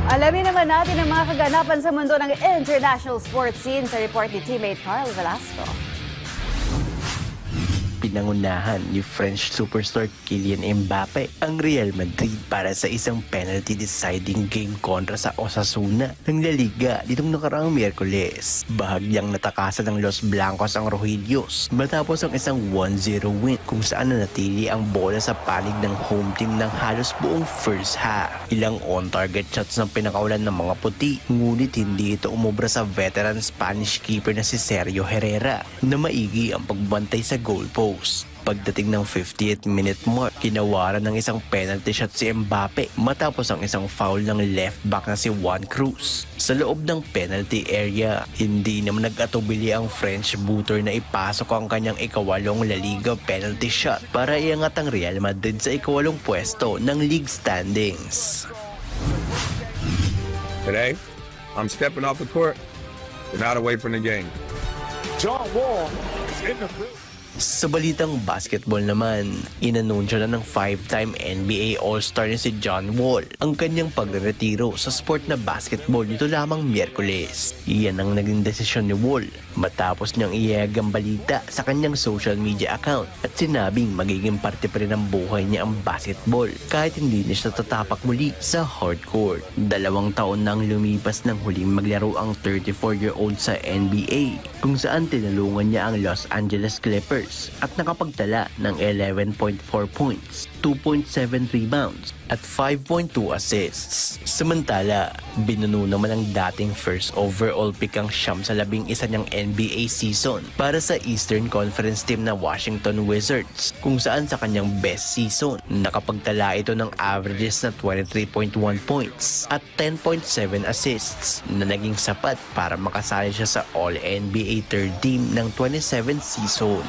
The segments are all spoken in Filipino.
Alamin naman natin ang mga kaganapan sa mundo ng international sports scene sa report ni teammate Carl Velasco. Pinangunahan ni French superstar Kylian Mbappe ang Real Madrid para sa isang penalty deciding game kontra sa Osasuna ng La Liga nitong nakaraang Miyerkules. Bahagyang natakasan ng Los Blancos ang Rojillos matapos ang isang 1-0 win kung saan nanatili ang bola sa panig ng home team ng halos buong first half. Ilang on-target shots ng pinakaulan ng mga puti, ngunit hindi ito umubra sa veteran Spanish keeper na si Sergio Herrera na maigi ang pagbantay sa goalpost. Pagdating ng 50th minute mark, kinawaran ng isang penalty shot si Mbappe matapos ang isang foul ng left back na si Juan Cruz. Sa loob ng penalty area, hindi naman nag-atubili ang French booter na ipasok ang kanyang ikawalong La Liga penalty shot para iangat ang Real Madrid sa ikawalong pwesto ng league standings. Today, I'm stepping off the court and not away from the game. John Wall is in the field. Sa balitang basketball naman, inanunsyo na ng 5-time NBA All-Star na si John Wall ang kanyang pagreretiro sa sport na basketball nito lamang Miyerkules. Iyan ang naging desisyon ni Wall matapos niyang ihayag ang balita sa kanyang social media account at sinabing magiging parte pa rin ng buhay niya ang basketball kahit hindi niya siya tatapak muli sa hardcourt. 2 taon nang lumipas nang huling maglaro ang 34-year-old sa NBA kung saan tinulungan niya ang Los Angeles Clippers at nakapagtala ng 11.4 points, 2.7 rebounds at 5.2 assists. Samantala, binuno naman ang dating first overall pick ang siyam sa 11 niyang NBA season para sa Eastern Conference team na Washington Wizards kung saan sa kanyang best season, nakapagtala ito ng averages na 23.1 points at 10.7 assists na naging sapat para makasali siya sa All-NBA third team ng 27 season.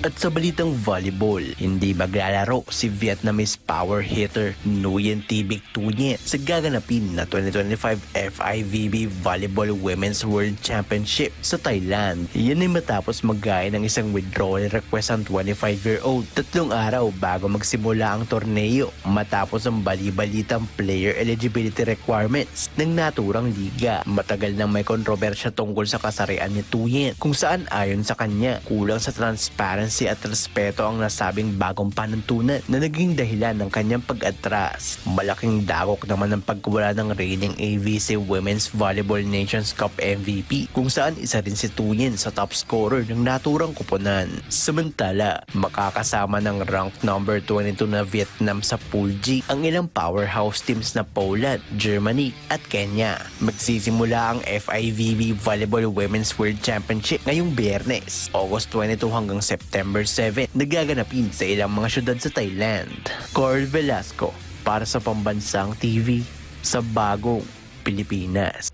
At sa balitang volleyball, hindi maglalaro si Vietnamese power hitter Nguyen Thi Bích Thu Nhuyen sa gaganapin na 2025 FIVB Volleyball Women's World Championship sa Thailand. Yan ay matapos maggaya ng isang withdrawal request ang 25-year-old 3 araw bago magsimula ang torneo matapos ang bali-balitang player eligibility requirements ng naturang liga. Matagal nang may kontrobersya tungkol sa kasarian ni Thu Nhuyen kung saan ayon sa kanya, kulang sa transparency at respeto ang nasabing bagong panuntunan na naging dahilan ng kanyang pag-atras. Malaking dagok naman ang pagwala ng reigning AVC Women's Volleyball Nations Cup MVP kung saan isa rin si Thu Nhuyen sa top scorer ng naturang kuponan. Samantala, makakasama ng ranked number 22 na Vietnam sa Pool G ang ilang powerhouse teams na Poland, Germany at Kenya. Magsisimula ang FIVB Volleyball Women's World Championship ngayong Biyernes, August 22 hanggang September 7, nagaganapin sa ilang mga syudad sa Thailand. Carl Velasco para sa Pambansang TV sa Bagong Pilipinas.